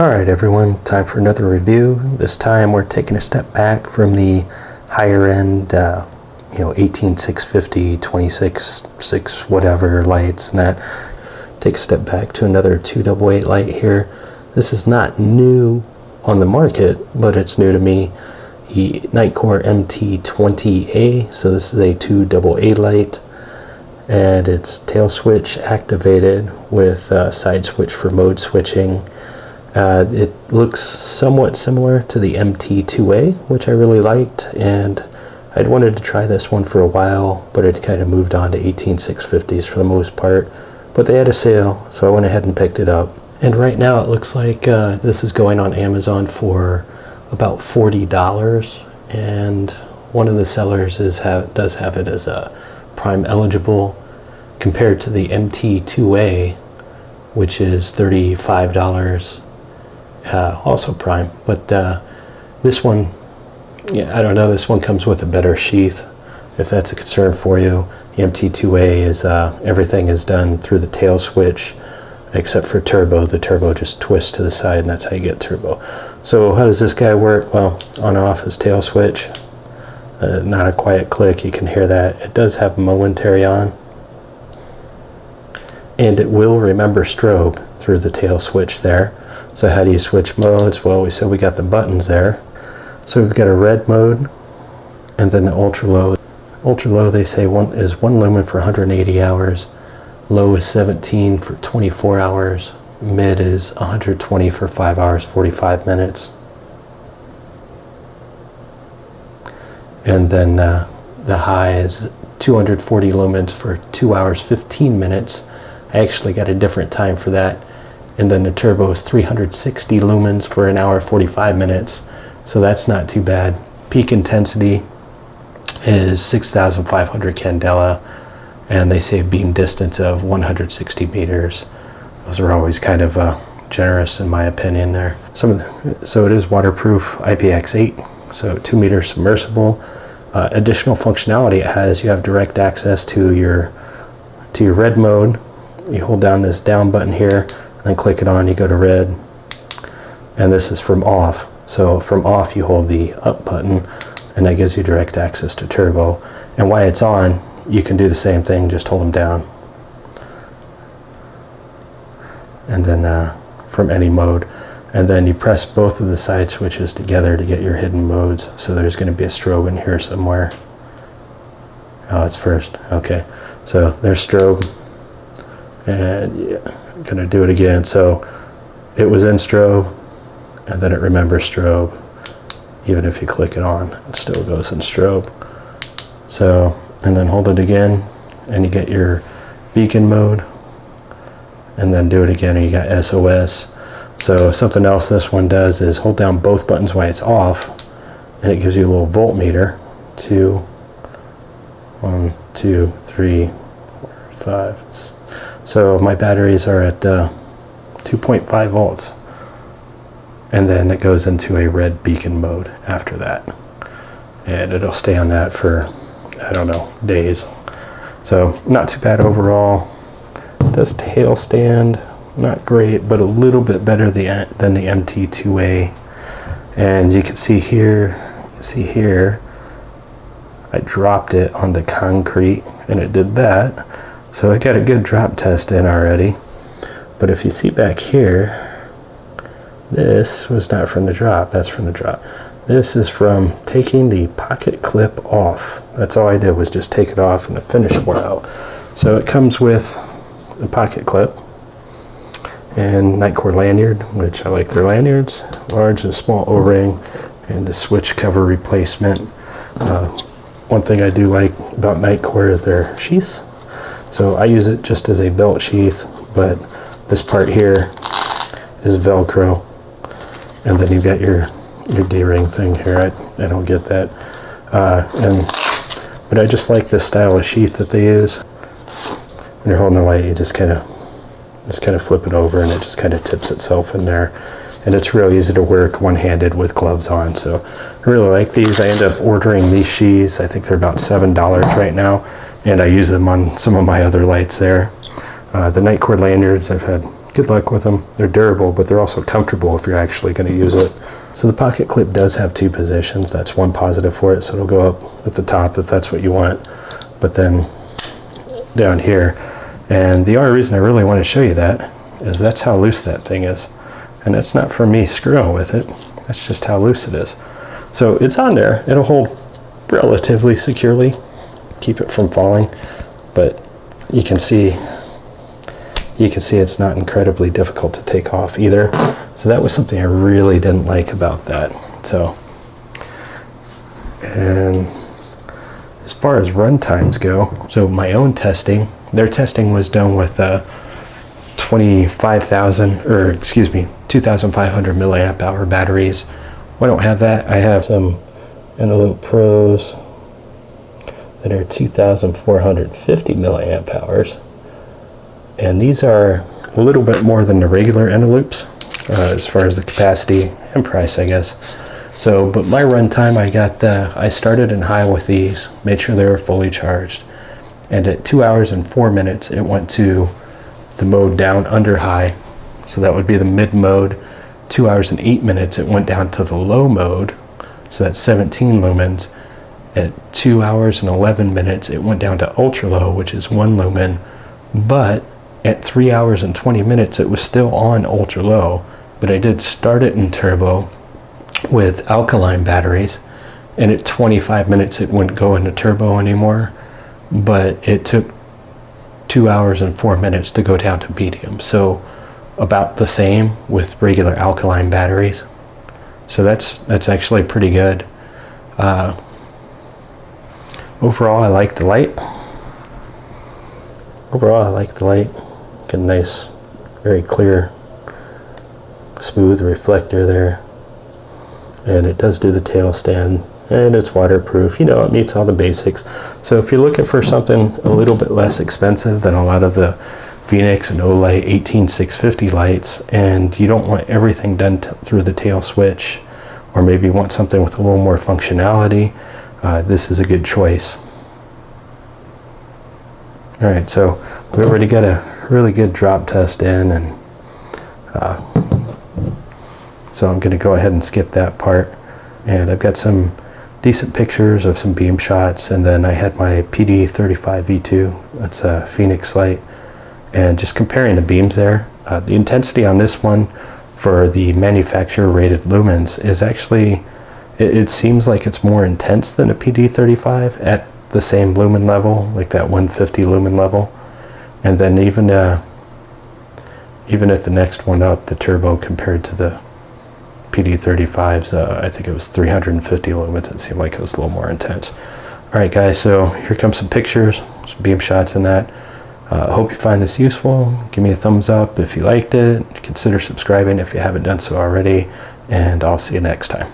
Alright everyone, time for another review. This time we're taking a step back from the higher end 18650, 26.6 whatever lights and that. Take a step back to another 288 light here. This is not new on the market, but it's new to me. The Nitecore MT20A, so this is a 2AA light, and it's tail switch activated with side switch for mode switching. It looks somewhat similar to the MT2A, which I really liked, and I'd wanted to try this one for a while, but it kind of moved on to 18650s for the most part. But they had a sale, so I went ahead and picked it up. And right now it looks like this is going on Amazon for about $40, and one of the sellers does have it as a Prime eligible, compared to the MT2A, which is $35. Also Prime, but this one, yeah, I don't know, this one comes with a better sheath, if that's a concern for you. The MT2A is everything is done through the tail switch except for turbo. The turbo just twists to the side, and that's how you get turbo. So how does this guy work? Well, on and off is tail switch. Not a quiet click, you can hear that. It does have momentary on, and it will remember strobe through the tail switch there. So how do you switch modes? Well, we said we got the buttons there. So we've got a red mode, and then the ultra low. Ultra low, they say, is 1 lumen for 180 hours. Low is 17 for 24 hours. Mid is 120 for 5 hours, 45 minutes. And then the high is 240 lumens for 2 hours, 15 minutes. I actually got a different time for that. And then the turbo is 360 lumens for an hour, 45 minutes. So that's not too bad. Peak intensity is 6,500 candela, and they say beam distance of 160 meters. Those are always kind of generous in my opinion there. So it is waterproof, IPX8, so 2 meter submersible. Additional functionality it has, you have direct access to your red mode. You hold down this down button here, and click it on, you go to red, and this is from off. So from off you hold the up button, and that gives you direct access to turbo. And while it's on, you can do the same thing, just hold them down, and then from any mode, and then you press both of the side switches together to get your hidden modes. So there's going to be a strobe in here somewhere. Oh, it's first. Okay, so there's strobe, and yeah, I'm gonna do it again. So it was in strobe, and then it remembers strobe. Even if you click it on, it still goes in strobe. So, and then hold it again, and you get your beacon mode, and then do it again, and you got SOS. So something else this one does is hold down both buttons while it's off, and it gives you a little voltmeter. 2, 1, 2, 3, 4, 5. So my batteries are at 2.5 volts. And then it goes into a red beacon mode after that. And it'll stay on that for, I don't know, days. So not too bad overall. It does tail stand, not great, but a little bit better than the MT2A. And you can see here, I dropped it on the concrete, and it did that. So I got a good drop test in already. But if you see back here, this was not from the drop, that's from the drop. This is from taking the pocket clip off. That's all I did, was just take it off, and the finish wore out. So it comes with the pocket clip and Nitecore lanyard, which I like their lanyards. Large and small O-ring, and the switch cover replacement. One thing I do like about Nitecore is their sheaths. So I use it just as a belt sheath, but this part here is Velcro. And then you've got your D-ring thing here. I don't get that. But I just like this style of sheath that they use. When you're holding the light, you just kind of flip it over, and it just kind of tips itself in there. And it's real easy to work one-handed with gloves on. So I really like these. I end up ordering these sheaths. I think they're about $7 right now, and I use them on some of my other lights there. The Nitecore lanyards, I've had good luck with them. They're durable, but they're also comfortable if you're actually going to use it. So the pocket clip does have 2 positions. That's one positive for it, so it'll go up at the top if that's what you want, but then down here. And the only reason I really want to show you that is that's how loose that thing is. And that's not for me screwing with it. That's just how loose it is. So it's on there. It'll hold relatively securely, keep it from falling, but you can see it's not incredibly difficult to take off either. So that was something I really didn't like about that. So, and as far as run times go, so my own testing, their testing was done with 25,000, or excuse me, 2,500 milliamp hour batteries. I don't have that. I have some Eneloop Pros that are 2,450 milliamp hours. And these are a little bit more than the regular Eneloops as far as the capacity and price, I guess. So, but my runtime, I started in high with these, made sure they were fully charged. And at 2 hours and 4 minutes, it went to the mode down under high. So that would be the mid mode. 2 hours and 8 minutes, it went down to the low mode. So that's 17 lumens. At 2 hours and 11 minutes, it went down to ultra low, which is 1 lumen. But at 3 hours and 20 minutes, it was still on ultra low, but I did start it in turbo with alkaline batteries, and at 25 minutes it wouldn't go into turbo anymore, but it took 2 hours and 4 minutes to go down to medium. So about the same with regular alkaline batteries. So that's actually pretty good. Overall, I like the light. Get a nice, very clear, smooth reflector there. And it does do the tail stand, and it's waterproof. You know, it meets all the basics. So if you're looking for something a little bit less expensive than a lot of the Phoenix and Olight 18650 lights, and you don't want everything done through the tail switch, or maybe want something with a little more functionality, this is a good choice. Alright, so we already got a really good drop test in, and so I'm going to go ahead and skip that part. And I've got some decent pictures of some beam shots, and then I had my PD35 V2, that's a Phoenix light, and just comparing the beams there. The intensity on this one for the manufacturer rated lumens is actually, it seems like it's more intense than a PD35 at the same lumen level, like that 150 lumen level. And then even at the next one up, the turbo compared to the PD35s, I think it was 350 lumens. It seemed like it was a little more intense. Alright guys, so here comes some pictures, some beam shots in that. I hope you find this useful. Give me a thumbs up if you liked it. Consider subscribing if you haven't done so already, and I'll see you next time.